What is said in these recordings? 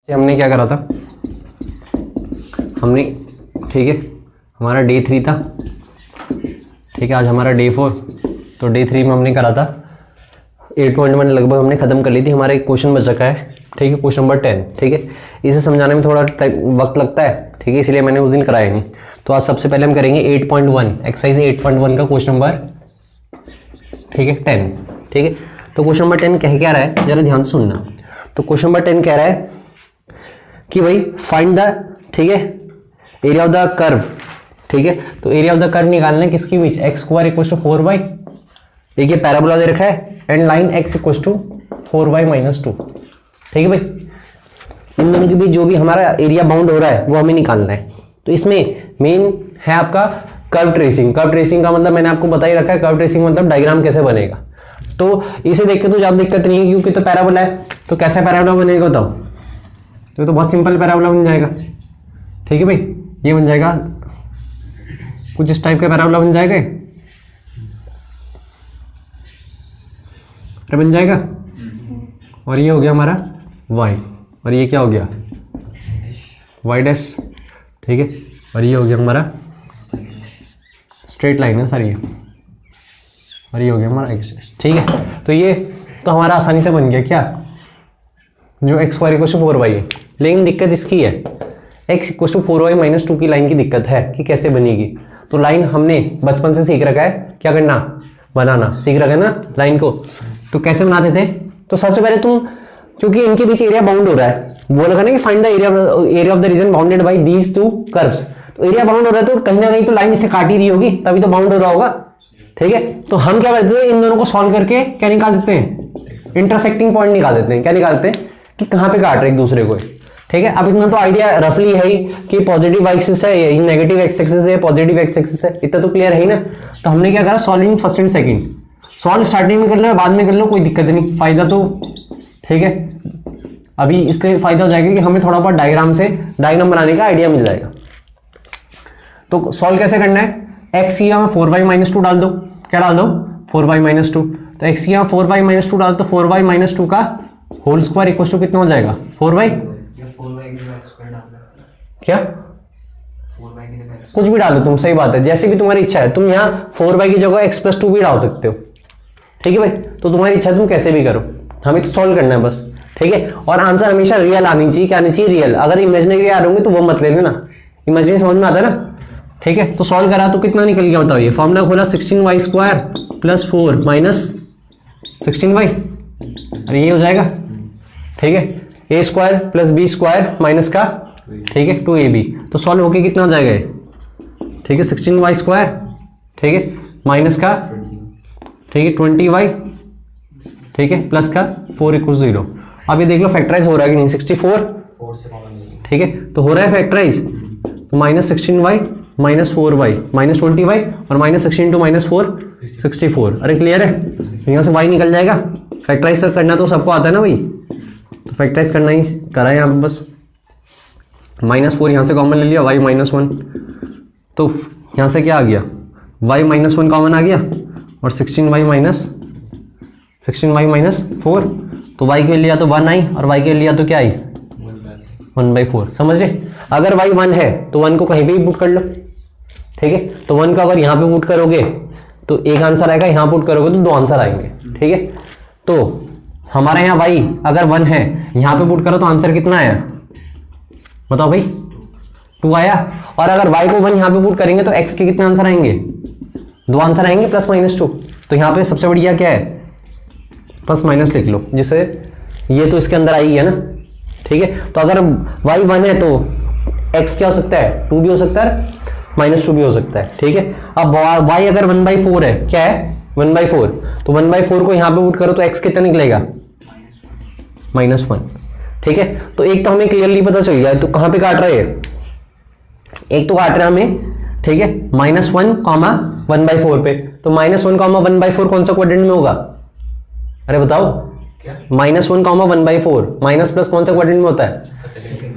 हमने क्या करा था, हमने ठीक है हमारा डे 3 था, ठीक है आज हमारा डे 4। तो डे 3 में हमने करा था 8.1 लगभग हमने खत्म कर ली थी। हमारा एक क्वेश्चन बच चुका है, ठीक है क्वेश्चन नंबर 10, ठीक है इसे समझाने में थोड़ा वक्त लगता है, ठीक है इसलिए मैंने उस दिन कराया नहीं। तो आज सबसे पहले हम करेंगे 8.1 एक्सरसाइज 8.1 का क्वेश्चन नंबर, ठीक है 10, ठीक है। तो क्वेश्चन नंबर 10 कह क्या रहा है, जरा ध्यान से सुनना। तो क्वेश्चन नंबर 10 कह रहा है कि भाई फाइंड द, ठीक है एरिया ऑफ द कर्व, ठीक है। तो एरिया ऑफ द कर्व निकालना है किसके बीच, X square equal to 4y, एक ये पैराबोला दे रखा है and line x equal to 4y minus 2, ठीक है भाई। इन दोनों के बीच जो भी हमारा एरिया बाउंड हो रहा है वो हमें निकालना है। तो इसमें मेन है आपका कर्व ट्रेसिंग। कर्व ट्रेसिंग का मतलब मैंने आपको बता ही रखा है, कर्व ट्रेसिंग मतलब डायग्राम कैसे बनेगा। तो इसे देख के तो ज्यादा दिक्कत नहीं है क्योंकि तो पैराबोला है। तो कैसा पैराबोला बनेगा बताओ, तो बहुत सिंपल पैराबोला बन जाएगा, ठीक है भाई। ये बन जाएगा कुछ इस टाइप का पैराबोला बन जाएगा, बन जाएगा। और ये हो गया हमारा y, और ये क्या हो गया y डैश, ठीक है। और ये हो गया हमारा स्ट्रेट लाइन है सर ये, और ये हो गया हमारा x डैश, ठीक है। तो ये तो हमारा आसानी से बन गया क्या, जो x square equal to 4y है। लेकिन दिक्कत इसकी है x equal to 4y minus 2 की लाइन की दिक्कत है कि कैसे बनेगी। तो लाइन हमने बचपन से सीख रखा है क्या करना, बनाना सीख रखा है ना लाइन को। तो कैसे बनाते थे, तो सबसे पहले तुम, क्योंकि इनके बीच एरिया बाउंड हो रहा है, वो लगा ना कि find the area of the region bounded bye these two curves. तो एरिया बाउंड हो रहा है तो कहीं ना कहीं तो लाइन इसे काट ही रही होगी, तभी तो बाउंड हो रहा होगा, ठीक है। तो हम क्या करते हैं, इन दोनों को सॉल्व करके क्या निकाल देते हैं, इंटरसेक्टिंग पॉइंट निकाल देते हैं। क्या निकालते हैं कि कहाँ पे काट रहे एक दूसरे को, ठीक है। अब इतना तो आइडिया रफली है ही कि पॉजिटिव वाई एक्सिस है, ये नेगेटिव एक्स एक्सिस है, पॉजिटिव एक्स एक्सिस है, इतना तो क्लियर है ही ना। तो हमने क्या करा, solving first and second, solve starting में कर लो बाद में कर लो, कोई दिक्कत नहीं, फायदा तो ठीक है। अभी इसके फायदा हो जाएगा कि हमें थोड़ा बहुत डायग्राम से डायग्राम बनाने का आइडिया मिल जाएगा। तो सॉल्व कैसे करना है, एक्स की यहाँ 4y माइनस 2 डाल दो, क्या डाल दो 4y माइनस 2। तो एक्स की यहाँ 4y माइनस 2 डाल दो, 4y माइनस 2 का होल स्क्वायर इक्वल टू कितना हो जाएगा 4y, क्या कुछ भी डालो तुम, सही बात है जैसे भी तुम्हारी इच्छा है। तुम यहाँ 4y की जगह x प्लस 2 भी डाल सकते हो, ठीक है भाई। तो तुम्हारी इच्छा तुम कैसे भी करो, हमें तो सॉल्व करना है बस, ठीक है। और आंसर हमेशा रियल आनी चाहिए, क्या आनी चाहिए रियल। अगर इमेजिनरी आ रहे होंगे तो वो मत ले लेना, इमेजिनरी समझ में आता है ना, ठीक है। तो सॉल्व करा तो कितना निकल गया बताओ, ये फॉर्मूला खोला 16y square plus 4 minus 16y, अरे ये हो जाएगा, ठीक है। A square plus B square minus का, ठीक है 2ab। तो सॉल्व होके कितना हो जाएगा, ठीक है 16y स्क्वायर, ठीक है माइनस का, ठीक है 20y, ठीक है प्लस का 4 इक्वल 0। अब ये देख लो फैक्टराइज हो रहा है कि नहीं, 64, ठीक है तो हो रहा है फैक्टराइज। तो minus 16y minus 4y minus 20y और माइनस 16 टू माइनस 4 64। अरे क्लियर है, यहाँ से y निकल जाएगा। फैक्टराइज करना तो सबको आता है ना भाई, तो फैक्टराइज करना ही करा है यहाँ पे बस। माइनस 4 यहाँ से कॉमन ले लिया, y माइनस 1, तो यहाँ से क्या आ गया y माइनस 1 कॉमन आ गया, और 16y माइनस 4, तो y के लिया तो 1 आई और y के लिया तो क्या आई 1/4, समझ रहे। अगर y 1 है तो 1 को कहीं भी पुट कर लो, ठीक है। तो 1 को अगर यहाँ पे पुट करोगे तो एक आंसर आएगा, यहाँ पुट करोगे तो 2 आंसर आएंगे, ठीक है। तो हमारे यहाँ y अगर 1 है, यहाँ पे पुट करो तो आंसर कितना आया बताओ भाई 2 आया। और अगर y को 1 यहाँ पे पुट करेंगे तो x के कितने आंसर आएंगे, 2 आंसर आएंगे प्लस माइनस 2। तो यहाँ पे सबसे बढ़िया क्या है, प्लस माइनस लिख लो, जिससे ये तो इसके अंदर आई है ना, ठीक है। तो अगर y 1 है तो x क्या हो सकता है 2 भी हो सकता है, माइनस 2 भी हो सकता है, ठीक है। अब y अगर 1/4 है, क्या है 1/4, तो 1/4 को यहाँ पे पुट करो तो x कितना निकलेगा -1, ठीक है। तो एक तो हमें क्लियरली पता चल गया, तो कहाँ पे काट रहे हैं, एक तो काट रहे हैं हमें, ठीक है -1, 1/4 पे। तो -1, 1/4 कौन सा क्वाड्रेंट में होगा, अरे बताओ -1, 1/4 माइनस प्लस कौन सा क्वाड्रेंट में होता है,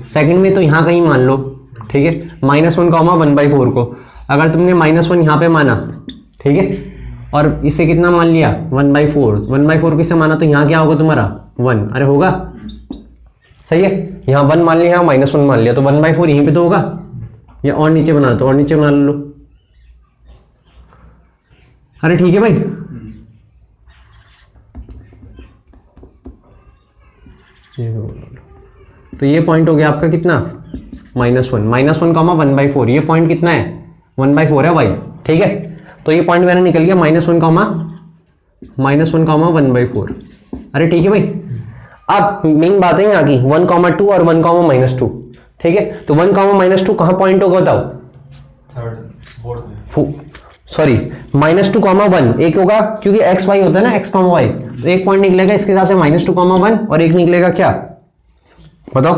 सेकंड में। तो यहाँ कहीं मान लो, ठीक है -1, 1/4 को अगर तुमने -1 यहाँ पे माना, ठीक है, और इसे कितना मान लिया 1/4 को इसे माना, तो यहाँ क्या होगा तुम्हारा 1, अरे होगा सही है, यहाँ 1 मान लिया, यहाँ -1 मान लिया, तो 1/4 यहीं पे तो होगा, या और नीचे बना तो और नीचे बना लो। अरे ठीक है भाई, तो ये पॉइंट हो गया आपका कितना, -1 कॉमा 1/4, ये पॉइंट कितना है 1/4 है भाई, ठीक है। तो ये पॉइंट मेरा निकल गया -1 कॉमा 1/4। अरे ठीक है भाई, अब मेन बात है यहाँ की 1,2 और 1,-2, ठीक है। तो 1,-2 कहाँ पॉइंट होगा बताओ, सॉरी -2,1 एक होगा, क्योंकि x y होता है ना, x, y, तो एक पॉइंट निकलेगा इसके हिसाब से -2,1 और एक निकलेगा क्या बताओ,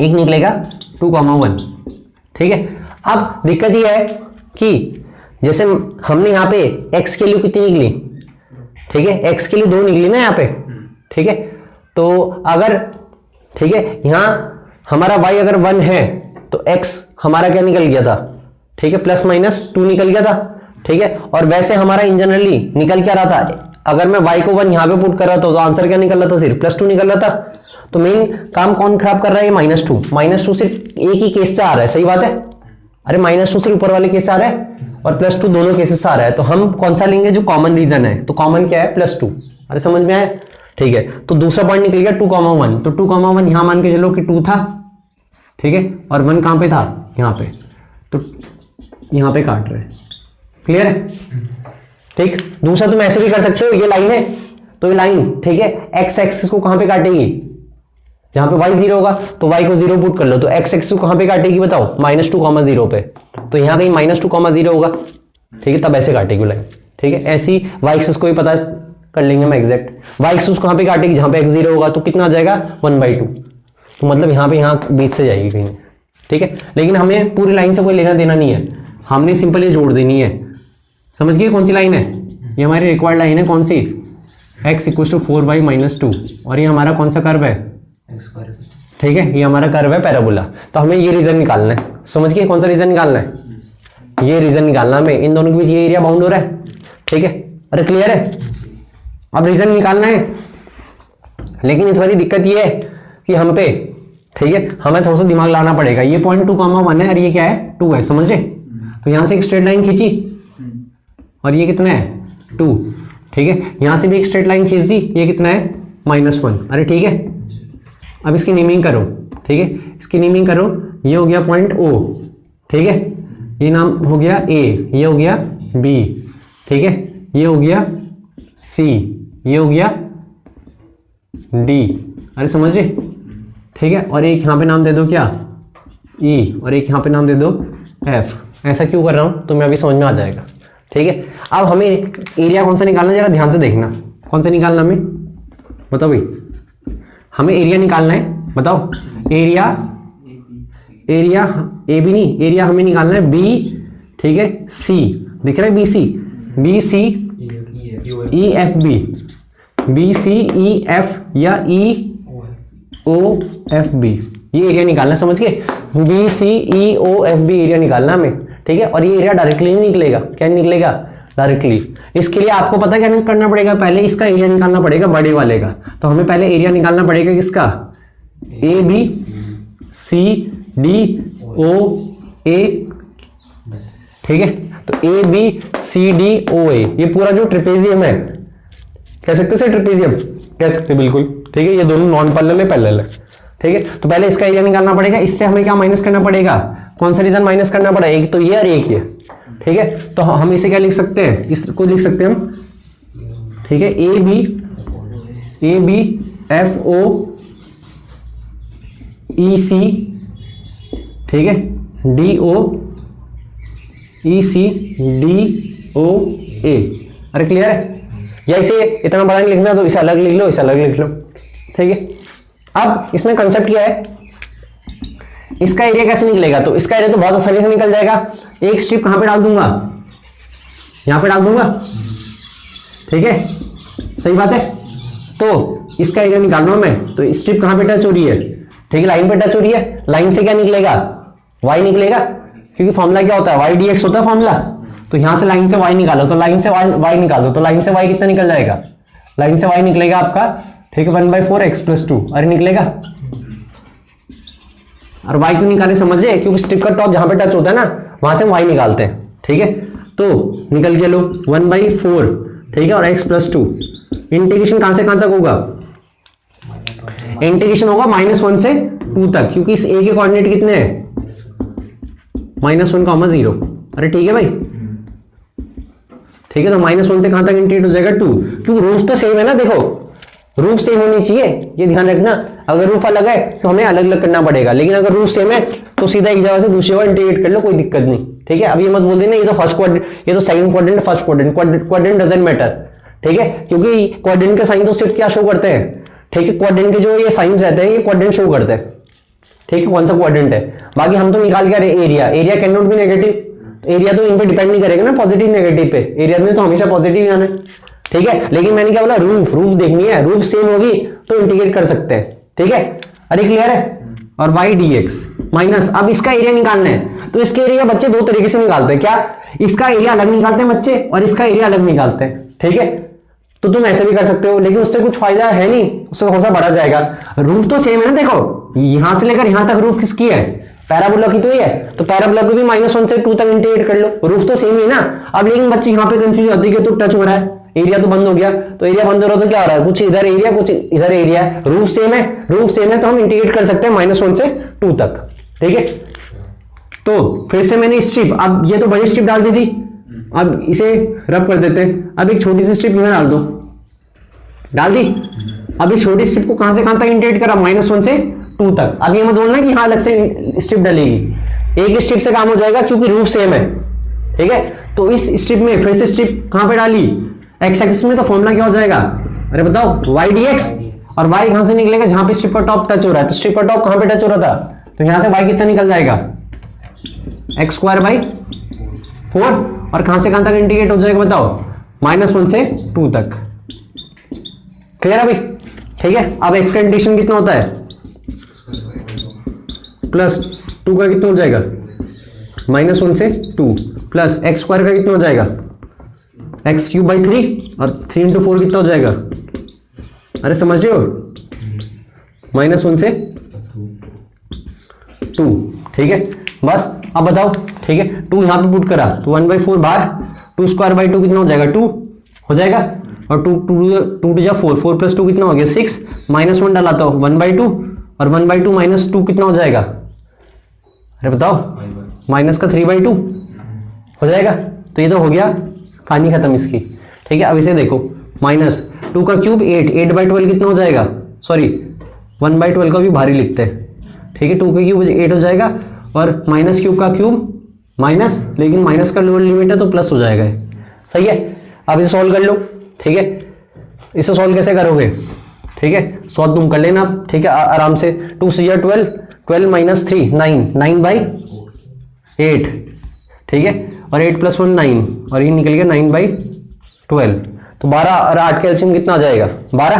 एक निकलेगा 2,1, ठीक है। अब दिक्कत यह है कि जैसे हमने यहाँ पे x के लिए कितनी निकली, ठीक है, x के लिए 2 निकली ना यहाँ पे, ठीक है। तो अगर, ठीक है, यहाँ हमारा y अगर 1 है तो x हमारा क्या निकल गया था, ठीक है, ±2 निकल गया था, ठीक है। और वैसे हमारा इन जनरली निकल क्या रहा था, अगर मैं y को 1 यहाँ पे पुट कर रहा था तो आंसर क्या निकल रहा था, सिर्फ +2 निकल रहा था। तो मेन काम कौन खराब कर रहा है, -2 सिर्फ एक ही केस से आ रहा है, सही बात है। अरे -2 सिर्फ ऊपर वाले केस से आ रहा है और +2 दोनों केसेस से आ रहा है, तो हम कौन सा लेंगे जो कॉमन रीजन है, तो कॉमन क्या है +2। अरे समझ में आया, ठीक है। तो दूसरा पॉइंट निकल गया 2,1, तो 2,1 यहां मान के चलो कि 2 था, ठीक है, और 1 कहां पे था, यहां पे, तो यहां पे काट रहे हैं, क्लियर है, ठीक। दूसरा तुम ऐसे भी कर सकते हो, ये लाइन है तो ये लाइन, ठीक है, x एक्सिस को कहां पे काटेगी, जहां पे y 0 होगा, तो y को 0 पुट कर लो, तो x एक्सिस को कहां पे काटेगी बताओ, -2,0 पे, तो यहां कहीं -2,0 होगा, ठीक है, तब ऐसे काटेगी लाइन, ठीक है। ऐसी y एक्सिस को भी पता कर लेंगे हम एग्जैक्ट, y एक्सिस कहां पे काटेगी, जहां पे x 0 होगा, तो कितना आ जाएगा 1/2, तो मतलब यहां पे यहाँ बीच से जाएगी कहीं, ठीक है। लेकिन हमें पूरी लाइन से कोई लेना देना नहीं है, हमने सिंपल ये जोड़ देनी है, समझ गए कौन सी लाइन है, ये हमारी रिक्वायर्ड लाइन है, कौन सी, x = 4y-2, और ये हमारा कौन सा कर्व है, ठीक है, ये हमारा कर्व है पैराबोला। तो हमें ये रीजन निकालना है, समझ गए कौन सा रीजन निकालना है, ये रीजन निकालना हमें, इन दोनों के बीच ये एरिया बाउंड हो रहा है, ठीक है। अरे क्लियर है, अब रीजन निकालना है, लेकिन इस बारी दिक्कत ये है कि हम पे, ठीक है, हमें थोड़ा सा दिमाग लाना पड़ेगा। ये पॉइंट 2,1 है और ये क्या है 2 है, समझे। तो यहां से एक स्ट्रेट लाइन खींची और ये कितना है 2, ठीक है, यहां से भी एक स्ट्रेट लाइन खींच दी, ये कितना है -1। अरे ठीक है, अब इसकी नेमिंग करो, ठीक है, इसकी नेमिंग करो, ये हो गया पॉइंट O, ठीक है, ये नाम हो गया A, ये हो गया B, ठीक है, ये हो गया C, ये हो गया D, अरे समझ रहे, ठीक है। और एक यहां पे नाम दे दो क्या E, और एक यहां पे नाम दे दो F। ऐसा क्यों कर रहा हूं तुम्हें अभी समझ में आ जाएगा, ठीक है। अब हमें एरिया कौन सा निकालना है, जरा ध्यान से देखना, कौन सा निकालना हमें बताओ भाई, हमें एरिया निकालना है, बताओ एरिया, एरिया ए बी नहीं, एरिया हमें निकालना है बी, ठीक है, सी दिख रहा है, B C E F B, B C E F या ई ओ एफ बी, ये एरिया निकालना, समझ के, B C E O F B area निकालना हमें, ठीक है। और ये एरिया डायरेक्टली नहीं निकलेगा, क्या निकलेगा डायरेक्टली, इसके लिए आपको पता क्या करना पड़ेगा, पहले इसका एरिया निकालना पड़ेगा बड़े वाले का। तो हमें पहले एरिया निकालना पड़ेगा किसका, A B C D O ए, ठीक है। तो A B C D O ए, ये पूरा जो ट्रेपेजियम है, कह सकते हैं ट्रेपेजियम, कह सकते बिल्कुल, ठीक है। ये दोनों नॉन पैरेलल है, पैरेलल है, ठीक है। तो पहले इसका एरिया निकालना पड़ेगा, इससे हमें क्या माइनस करना पड़ेगा, कौन सा रीजन माइनस करना पड़ेगा, एक तो ये और एक ये, ठीक है। तो हम इसे क्या लिख सकते हैं, इसको लिख सकते हैं हम, ठीक है, ए बी एफ ओ ई सी, ठीक है, डी ओ ई सी डी ओ ए। अरे क्लियर है, या इसे इतना बड़ा नहीं लिखना तो इसे अलग लिख लो, इसे अलग लिख लो, ठीक है। अब इसमें कंसेप्ट क्या है, इसका एरिया कैसे निकलेगा, तो इसका एरिया तो बहुत आसानी से निकल जाएगा, एक स्ट्रिप कहां पे डाल दूंगा, यहां पे डाल दूंगा, ठीक है, सही बात है। तो इसका एरिया निकालना मैं, तो स्ट्रिप कहां पे टच हो रही है, ठीक है, लाइन पे टच हो रही है, लाइन से क्या निकलेगा y निकलेगा, क्योंकि फॉर्मूला क्या होता है y dx होता है फॉर्मूला। तो यहां से लाइन से y निकालो, तो लाइन से y निकालो, तो लाइन से y कितना निकल जाएगा, लाइन से y निकलेगा आपका, ठीक है, 1/4 x + 2, अरे निकलेगा, और y क्यों निकाले समझे, क्योंकि स्ट्रिप का टॉप जहां पे टच होता है ना वहां से हम y निकालते हैं, ठीक है। तो निकल के लो 1/4, ठीक है, और x + 2। इंटीग्रेशन कहां से कहां तक होगा, इंटीग्रेशन होगा -1 से 2 तक, क्योंकि इस a के कोऑर्डिनेट कितने हैं, -1, 0। अरे ठीक है भाई, ठीक है। तो -1 से कहां तक इंटीग्रेट हो जाएगा 2, क्योंकि रूफ तो सेम है ना, देखो रूफ सेम होनी चाहिए, ये ध्यान रखना। अगर रूफ अलग है तो हमें अलग अलग करना पड़ेगा, लेकिन अगर रूफ सेम है तो सीधा एक जगह से दूसरी जगह इंटीग्रेट कर लो, कोई दिक्कत नहीं, ठीक है। अब ये मत बोल देना ये तो फर्स्ट क्वाड्रेंट, ये तो second quadrant, first quadrant, quadrant doesn't matter, ठीक है, क्योंकि क्वाड्रेंट के साइन तो सिर्फ क्या शो करते हैं, ठीक है, क्वाड्रेंट के जो ये साइंस रहते हैं ये क्वाड्रेंट शो करते हैं, ठीक है, कौन सा क्वाड्रेंट है। बाकी हम तो निकाल के area, area can not be negative, area तो इन पे डिपेंड नहीं करेगा ना पॉजिटिव नेगेटिव पे, एरिया में तो हमेशा पॉजिटिव ही आना है, ठीक है। लेकिन मैंने क्या बोला, रूफ, रूफ देखनी है, रूफ सेम होगी तो इंटीग्रेट कर सकते हैं, ठीक है। अरे क्लियर है। और y dx माइनस, अब इसका एरिया निकालना है, तो इसके एरिया बच्चे दो तरीके से निकालते हैं, क्या, इसका एरिया अलग निकालते हैं बच्चे और इसका एरिया अलग निकालते हैं, ठीक है। तो तुम ऐसे भी कर सकते हो, लेकिन उससे कुछ फायदा है नहीं, उससे थोड़ा सा बढ़ा जाएगा। रूफ तो सेम है ना, देखो यहां से लेकर यहां तक रूफ किसकी है, पैराबोला की तो ही है, तो पैराबोला को भी -1 से 2 तक इंटीग्रेट कर लो, रूफ तो सेम ही है ना। अब लेकिन बच्चे यहाँ पे कंफ्यूज होती है कि तो टच हो रहा है, एरिया तो बंद हो गया, तो एरिया बंद हो रहा है तो क्या हो रहा है, कुछ इधर एरिया कुछ इधर एरिया है, रूफ सेम है, रूफ सेम है तो हम इंटीग्रेट कर सकते हैं -1 से 2 तक, ठीक है। तो फिर से मैंने स्ट्रिप, अब ये तो बड़ी स्ट्रिप डाल दी थी, अब इसे रब कर देते हैं, अब एक छोटी सी स्ट्रिप यहां डाल दो, डाल दी। अब इस छोटी स्ट्रिप को कहां से कहां तक इंटीग्रेट करा, -1 से 2 तक। अब ये मत बोलना कि हाँ अलग से स्ट्रिप डलेगी, एक स्ट्रिप से काम हो जाएगा क्योंकि रूफ सेम है, ठीक है। तो इस स्ट्रिप में फिर से स्ट्रिप कहां पे डाली, एक्स एक्सिस में, तो फॉर्मूला क्या हो जाएगा, अरे बताओ y dx, और y कहां से निकलेगा, जहां पे स्ट्रिप का टॉप टच हो रहा है, तो स्ट्रिप का टॉप कहां पे टच हो रहा था, तो यहां से y कितना निकल जाएगा, x²/4, और कहां से कहां तक इंटीग्रेट हो जाएगा बताओ, -1 से 2 तक। क्लियर है भाई, ठीक है। अब x का इंटीग्रेशन कितना होता है, +2 का कितना हो जाएगा, -1 से 2, प्लस x² का कितना हो जाएगा, x³/3, और 3 × 4 कितना हो जाएगा, अरे समझ रहे हो, -1 से 2, ठीक है। बस अब बताओ, ठीक है, 2 यहां पे पुट करा तो 1/4 बाहर, 2²/2 कितना हो जाएगा, 2 हो जाएगा, और 2 2 4, 4 + 2 कितना हो गया 6, -1 डाला तो 1/2, और 1/2 - 2 कितना हो जाएगा, अरे बताओ, -3/2 हो जाएगा। तो ये तो हो गया, कहानी खत्म इसकी, ठीक है। अब इसे देखो, -2 का क्यूब 8, 8/12 कितना हो जाएगा, सॉरी 1/12 का भी भारी लिखते हैं, ठीक है। 2 का क्यूब 8 हो जाएगा, और -³ का क्यूब माइनस, लेकिन माइनस का लोअर लिमिट है तो प्लस हो जाएगा, सही है। अब इसे सॉल्व कर लो, ठीक है। इसे सॉल्व कैसे करोगे, ठीक है, सॉल्व तुम कर लेना, ठीक है, आराम से। 2 × 12, 12 - 3 9, 9/8, ठीक है, और 8 + 1 9, और ये निकल गया 9/12, तो 12 और 8 का एलसीएम कितना आ जाएगा, 12,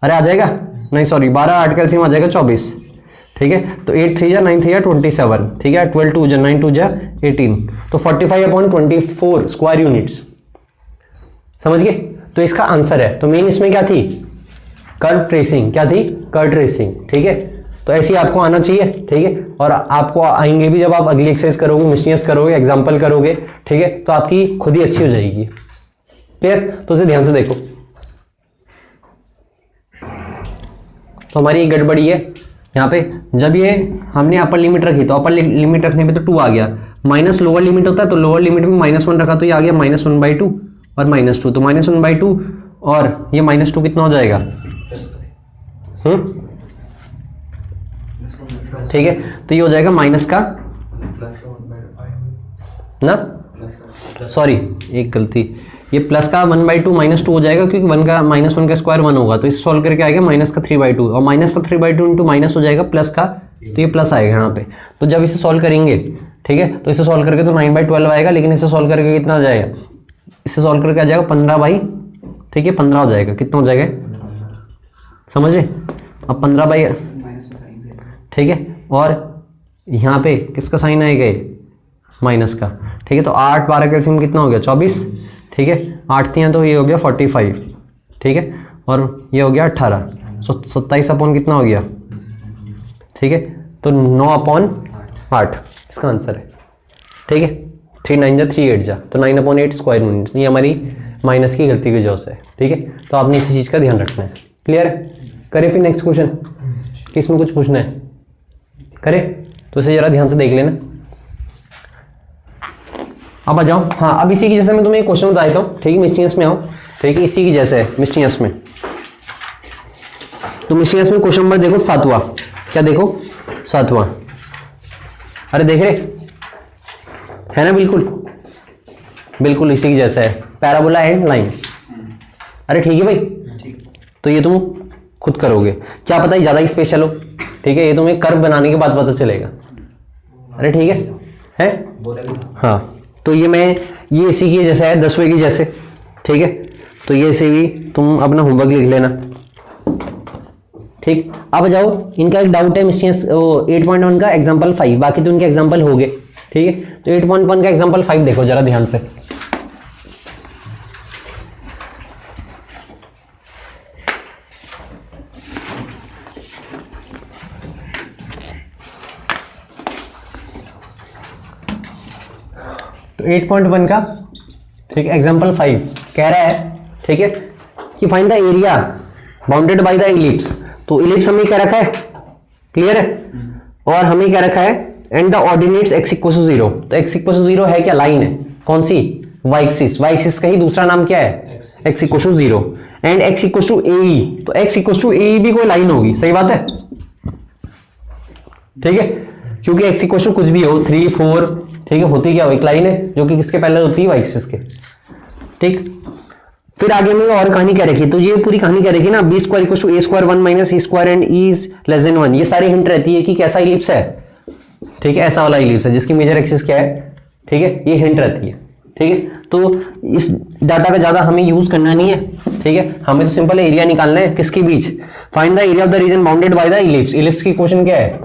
अरे आ जाएगा, नहीं सॉरी 12 8 का एलसीएम आ जाएगा 24, ठीक है। तो 8 3 जा 9 3 जा 27, ठीक है, 12 2 जा 9 2 जा 18, तो 45/24 स्क्वायर यूनिट्स, समझ गए। तो इसका आंसर है, तो मेन इसमें क्या थी, कर्व ट्रेसिंग, क्या थी, कर्व ट्रेसिंग, ठीक है। तो ऐसे ही आपको आना चाहिए, ठीक है, और आपको आएंगे भी जब आप अगली एक्सरसाइज करोगे, मिशनियस करोगे, एग्जाम्पल करोगे, ठीक है, तो आपकी खुद ही अच्छी हो जाएगी। क्लियर, तो उसे ध्यान से देखो। तो हमारी एक गड़बड़ी है यहाँ पे, जब ये हमने अपर लिमिट रखी तो अपर लिमिट रखने पे तो 2 आ गया, माइनस लोअर लिमिट होता है तो लोअर लिमिट में -1 रखा तो ये आ गया -1/2 और -2, तो -1/2 और ये -2 कितना हो जाएगा, ठीक है। तो ये हो जाएगा माइनस का ना, सॉरी एक गलती, ये प्लस का 1/2 -2 हो जाएगा, क्योंकि 1 का -1 का स्क्वायर 1 होगा, तो इसे सॉल्व करके आएगा -3/2, और -3/2 इंटू माइनस हो जाएगा प्लस का, तो ये प्लस आएगा यहाँ पे। तो जब इसे सॉल्व करेंगे, ठीक है, तो इसे सॉल्व करके तो 9/12 आएगा, लेकिन इसे सॉल्व करके कितना आ जाएगा, इसे सॉल्व करके आ जाएगा 15, ठीक है, 15 हो जाएगा, कितना हो जाएगा समझे। अब 15, ठीक है, और यहाँ पे किसका साइन आएगा, माइनस का, ठीक है। तो 8 12 का एलसीएम कितना हो गया 24, ठीक है, 8 3 तो ये हो गया 45, ठीक है, और ये हो गया 18, 27 अपॉन कितना हो गया, ठीक है, तो 9/8 इसका आंसर है। ठीक है, 3 9 जा 3 8 जा, तो 9/8 स्क्वायर यूनिट्स। ये हमारी माइनस की गलती की वजह से है। ठीक है, तो आपने इसी चीज़ का ध्यान रखना है। क्लियर है? करें फिर नेक्स्ट क्वेश्चन, किसमें कुछ पूछना है? करें, तो इसे जरा ध्यान से देख लेना। अब आ जाओ। हाँ, अब इसी की जैसे मैं तुम्हें एक क्वेश्चन बता देता हूँ। ठीक है, मिस्टीनियस में आओ। ठीक है, इसी की जैसे है मिस्टीनियस में। तो मिस्टीनियस में क्वेश्चन नंबर देखो 7वां। क्या देखो? 7वां। अरे देख रहे है ना? बिल्कुल बिल्कुल इसी की जैसा है, पैराबोला एंड लाइन। अरे ठीक है भाई, तो ये तुम खुद करोगे, क्या पता ही ज्यादा ही स्पेशल हो। ठीक है, ये तुम्हें कर्व बनाने के बाद पता चलेगा। अरे ठीक है? हाँ, तो ये इसी की जैसा है, 10वें की जैसे। ठीक है, तो ये से भी तुम अपना होमवर्क लिख लेना। ठीक, अब जाओ, इनका एक डाउट है मिस्टीनियस 8.1 का एग्जाम्पल 5, बाकी तो उनके एग्जाम्पल हो गए। ठीक है, तो 8.1 का एग्जाम्पल 5 देखो जरा ध्यान से। तो 8.1 का ठीक है एग्जाम्पल 5 कह रहा है, ठीक है, कि find the area bounded by the ellipse. तो इलिप्स हमें क्या रखा है? क्लियर है? और हमें क्या रखा है? And the ordinates x = 0। तो x = 0 है क्या? लाइन है। कौन सी? y axis. y एक्सिस का ही दूसरा नाम क्या है? x = 0 and x = AE। तो x = AE भी कोई लाइन होगी, सही बात है? ठीक है, क्योंकि x = कुछ भी हो 3 4, ठीक है, होती क्या? एक लाइन है जो कि किसके पैरेलल होती है? y एक्सिस के। ठीक, फिर आगे में और कहानी क्या रखी? तो ये पूरी कहानी क्या रखी ना, b² = a² 1 - e² and e < 1। ये सारी हिंट रहती है कि कैसा इलिप्स है। ठीक है, ऐसा वाला इलिप्स है जिसकी मेजर एक्सिस क्या है। ठीक है, ये हिंट रहती है। ठीक है, तो इस डाटा का ज्यादा हमें यूज करना नहीं है। ठीक है, हमें तो सिंपल एरिया निकालना है किसके बीच? Find the area of the region bounded by the ellipse. Ellipse की क्वेश्चन क्या है?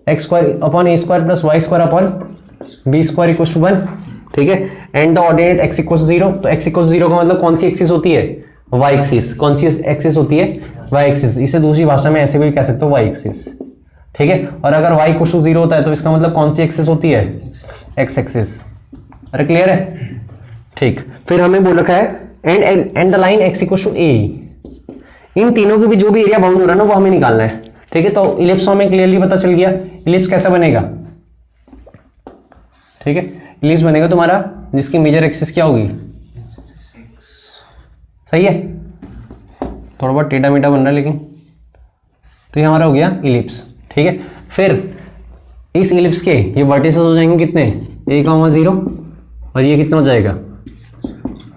x² / a² + y² / b² = 1। ठीक है, एंड द ऑर्डिनेट x = 0। तो x = 0 का मतलब कौन सी एक्सिस होती है? y axis. कौन सी एक्सिस होती है? y axis. इसे दूसरी भाषा में ऐसे भी कह सकते हो, y एक्सिस। ठीक है, और अगर y = 0 होता है तो इसका मतलब कौन सी एक्सिस होती है? x axis. अरे क्लियर है? ठीक, फिर हमें बोल रखा है and the line x = AE। इन तीनों के भी जो भी एरिया बाउंड हो रहा है ना, वो हमें निकालना है। ठीक है, तो इलिप्स हमें क्लियरली पता चल गया। इलिप्स कैसा बनेगा? ठीक है, इलिप्स बनेगा तुम्हारा जिसकी मेजर एक्सिस क्या होगी? सही है, थोड़ा बहुत टेढ़ा मेढ़ा बन रहा है लेकिन। तो ये हमारा हो गया इलिप्स। ठीक है, फिर इस इलिप्स के ये वर्टिसेस हो जाएंगे कितने? a, 0 और ये कितना हो जाएगा?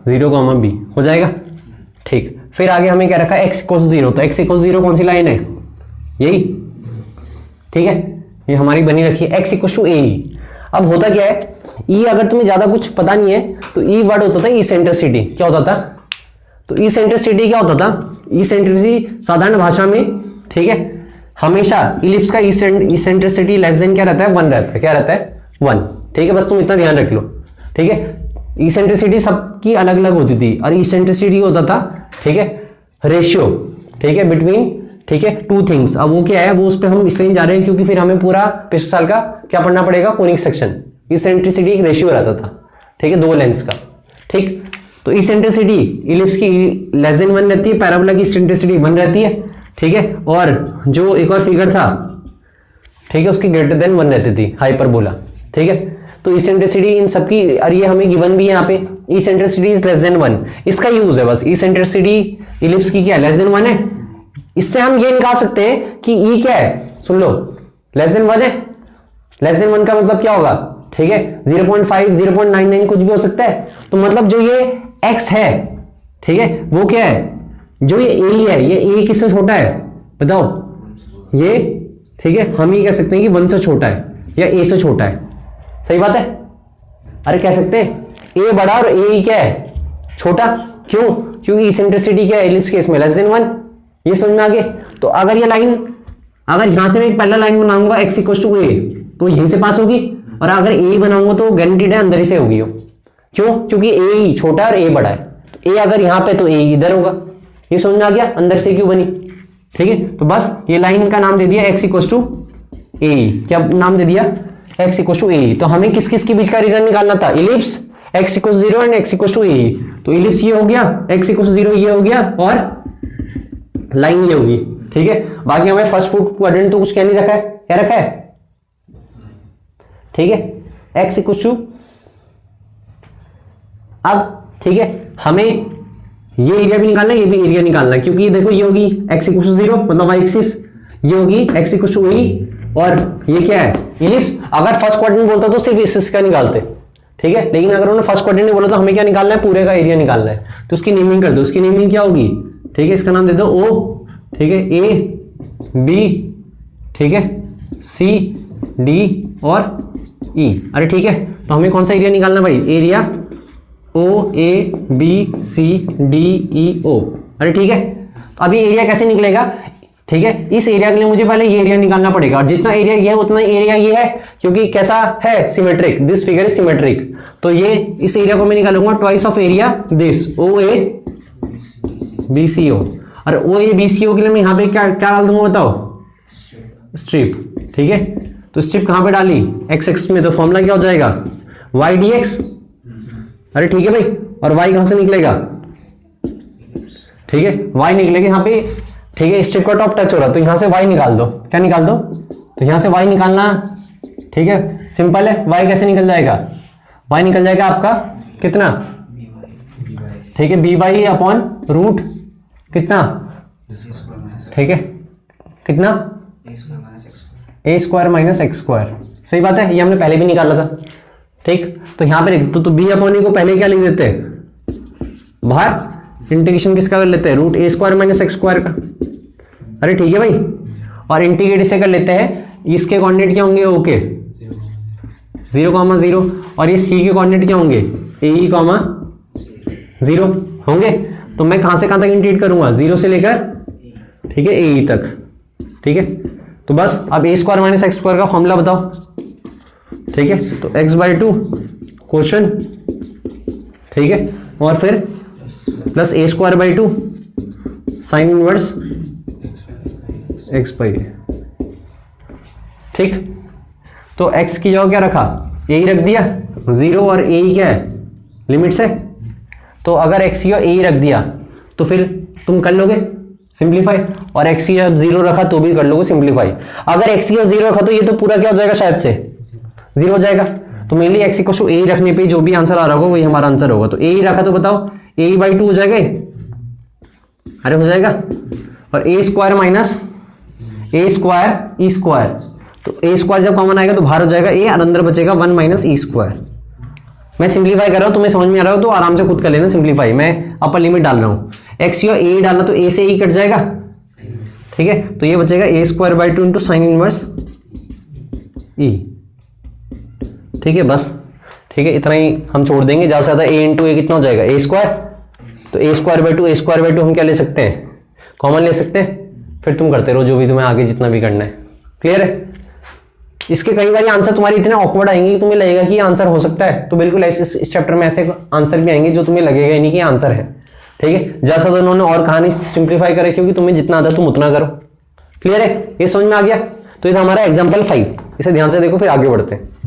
0, b हो जाएगा। ठीक, फिर आगे हमें क्या रखा है? x = 0। तो x = 0 कौन सी लाइन है? यही। ठीक है, ये हमारी बनी रखी है x = AE। अब होता क्या है? E अगर तुम्हें ज्यादा कुछ पता नहीं है तो E वर्ड होता था इसेंट्रिसिटी। क्या होता था? तो इसेंट्रिसिटी क्या होता था? इसेंट्रिसिटी साधारण भाषा में, ठीक है, हमेशा इलिप्स का इसेंट्रिसिटी लेस देन क्या रहता है? 1 रहता है। क्या रहता है? 1। ठीक है, बस तुम इतना ध्यान रख लो। ठीक है, इसेंट्रिसिटी सबकी अलग अलग होती थी और इसेंट्रिसिटी होता था, ठीक है, रेशियो, ठीक है, बिटवीन, ठीक है, 2 थिंग्स। अब वो क्या है, वो उस पर हम इसलिए जा रहे हैं क्योंकि फिर हमें पूरा पिछले साल का क्या पढ़ना पड़ेगा? Conic section. इसेंट्रिसिटी एक रेशियो रहता था, ठीक है, 2 लेंथ्स का। ठीक, तो इसेंट्रिसिटी इलिप्स की लेस देन 1 रहती है, पैराबोला की इसेंट्रिसिटी 1 रहती है। ठीक है, और जो एक और फिगर था, ठीक है, उसकी ग्रेटर देन 1 रहती थी, हाइपरबोला। ठीक है, तो इसेंट्रिसिटी इन सबकी, और ये हमें गिवन भी है यहाँ पे, इसेंट्रिसिटी इज लेस देन 1। इसका यूज है बस, इसेंट्रिसिटी इलिप्स की क्या है? लेस देन 1 है। इससे हम ये निकाल सकते हैं कि ई क्या है? सुन लो, लेस देन 1 है। लेस देन 1 का मतलब क्या होगा? ठीक है, 0.5 0.99 कुछ भी हो सकता है। तो मतलब जो ये x है, ठीक है, वो क्या है? जो ये a है, ये a किससे छोटा है? बताओ ये। ठीक है, हम ये कह सकते हैं कि 1 से छोटा है या a से छोटा है। सही बात है? अरे कह सकते हैं a बड़ा और a क्या है? छोटा। क्यों? क्योंकि इसेंट्रिसिटी क्या है इलिप्स केस में? Less than 1। ये समझ में आ गया? तो अगर ये लाइन, अगर यहां से मैं एक पैरेलल लाइन बनाऊंगा x = a, तो यहीं से पास होगी, और अगर a बनाऊंगा तो गारंटीड है अंदर ही से होगी। क्यों? क्योंकि a ही छोटा है और a बड़ा है। तो a अगर यहां पे तो a इधर होगा। ये समझ में आ गया अंदर से क्यों बनी? ठीक है, तो बस ये लाइन का नाम दे दिया x = ए, क्या नाम दे दिया, x इक्वल टू ए। तो हमें किस किस के बीच का रीजन निकालना था, ellipse x equal to 0 and x equal to A. तो इलिप्स ये हो गया, x इक्वल टू 0 ये हो गया और लाइन ये होगी, ठीक है। बाकी हमें फर्स्ट क्वाड्रेंट तो कुछ क्या नहीं रखा है, क्या रखा है, ठीक है, x इक्वल टू, अब ठीक है हमें ये एरिया भी निकालना है, ये भी एरिया निकालना है, क्योंकि देखो ये होगी x इक्वल टू 0 मतलब y एक्सिस, ये होगी x इक्वल टू e और ये क्या है, इलिप्स। अगर फर्स्ट क्वाड्रेंट बोलता तो सिर्फ इसका निकालते, ठीक है, लेकिन अगर उन्होंने फर्स्ट क्वाड्रेंट बोला तो हमें क्या निकालना है, पूरे का एरिया निकालना है। तो उसकी नेमिंग कर दो, उसकी नेमिंग क्या होगी, ठीक है, इसका नाम दे दो O, ठीक है, A B, ठीक है, C D और E। अरे ठीक है, तो हमें कौन सा एरिया निकालना भाई, area O A B C D E O। अरे ठीक है, तो अभी एरिया कैसे निकलेगा, ठीक है, इस एरिया के लिए मुझे पहले ये एरिया निकालना पड़ेगा, और जितना एरिया ये है उतना एरिया ये है, क्योंकि कैसा है, symmetric, this figure is symmetric. तो ये इस एरिया को मैं निकालूंगा twice of area this OA BCO, और OA BCO के लिए मैं यहां पे क्या क्या डाल दूंगा बताओ, स्ट्रिप, ठीक है। तो स्ट्रिप कहां पे डाली, x एक्सिस में, तो फॉर्मूला क्या हो जाएगा, y dx। अरे ठीक है भाई, और y कहां से निकलेगा, ठीक है, y निकलेगा यहाँ पे, ठीक है, स्ट्रिप का टॉप टच हो रहा, तो यहां से y निकाल दो, क्या निकाल दो, तो यहां से y निकालना, ठीक है, सिंपल है। y कैसे निकल जाएगा, y निकल जाएगा आपका कितना, ठीक है, b/, अपॉन रूट कितना, ठीक है, कितना, a square minus x square, सही बात है, ये हमने पहले भी निकाला था, ठीक। तो यहां पे तो b अपॉन ए को पहले क्या लिख देते हैं, बाहर इंटीग्रेशन किसका कर लेते हैं, root a square minus x square का। अरे ठीक है भाई, और इंटीग्रेट इसे कर लेते हैं, इसके कोऑर्डिनेट क्या होंगे, ओके 0,0, और ये c के कोऑर्डिनेट क्या होंगे, AE, 0 होंगे। तो मैं कहां से कहां तक इंटीग्रेट करूंगा, 0 से लेकर, ठीक है, AE तक, ठीक है। तो बस अब a square minus x square का फॉर्मूला बताओ, ठीक है, तो x/2 क्वेश्चन, ठीक है, और फिर plus a square 2 sine inverse x/a, ठीक। तो x की जगह क्या रखा, a रख दिया, 0 और a क्या है, लिमिट्स है। तो अगर x की जगह a रख दिया तो फिर तुम कर लोगे सिंप्लीफाई, और x की जगह 0 रखा तो भी कर लोगे सिंप्लीफाई। अगर x की जगह 0 रखा तो ये तो पूरा क्या हो जाएगा, शायद से 0 हो जाएगा। तो mainly x equal to a रखने पे जो भी आंसर आ रहा होगा वही हमारा आंसर होगा। तो a रखा तो बताओ a/2 हो जाएगा, अरे हो जाएगा, और a square minus a square e square, तो a स्क्वायर जब कॉमन आएगा तो बाहर हो जाएगा a, और अंदर बचेगा 1 माइनस e स्क्वायर। मैं सिंप्लीफाई कर रहा हूं, तुम्हें समझ में आ रहा हो तो आराम से खुद कर लेना सिंप्लीफाई, मैं अपर लिमिट डाल रहा हूं, x या a डालना तो a से e कट जाएगा, ठीक है। तो ये बचेगा a square 2 into sine inverse e, ठीक है, बस ठीक है, इतना ही हम छोड़ देंगे, ज्यादा से ज्यादा a इंटू ए कितना हो जाएगा, a स्क्वायर, तो a स्क्वायर 2 हम क्या ले सकते हैं, कॉमन ले सकते हैं, फिर तुम करते रहो जो भी तुम्हें आगे जितना भी करना है, क्लियर है। इसके कई बार आंसर तुम्हारे इतने ऑकवर्ड आएंगे कि तुम्हें लगेगा कि ये आंसर हो सकता है, तो बिल्कुल ऐसे इस चैप्टर में ऐसे आंसर भी आएंगे जो तुम्हें लगेगा ही नहीं कि आंसर है, ठीक है। जैसा तो उन्होंने और कहानी सिंप्लीफाई कर रखी होगी, तुम्हें जितना आता है तुम उतना करो, क्लियर है, ये समझ में आ गया। तो ये था हमारा एग्जाम्पल 5, इसे ध्यान से देखो फिर आगे बढ़ते हैं।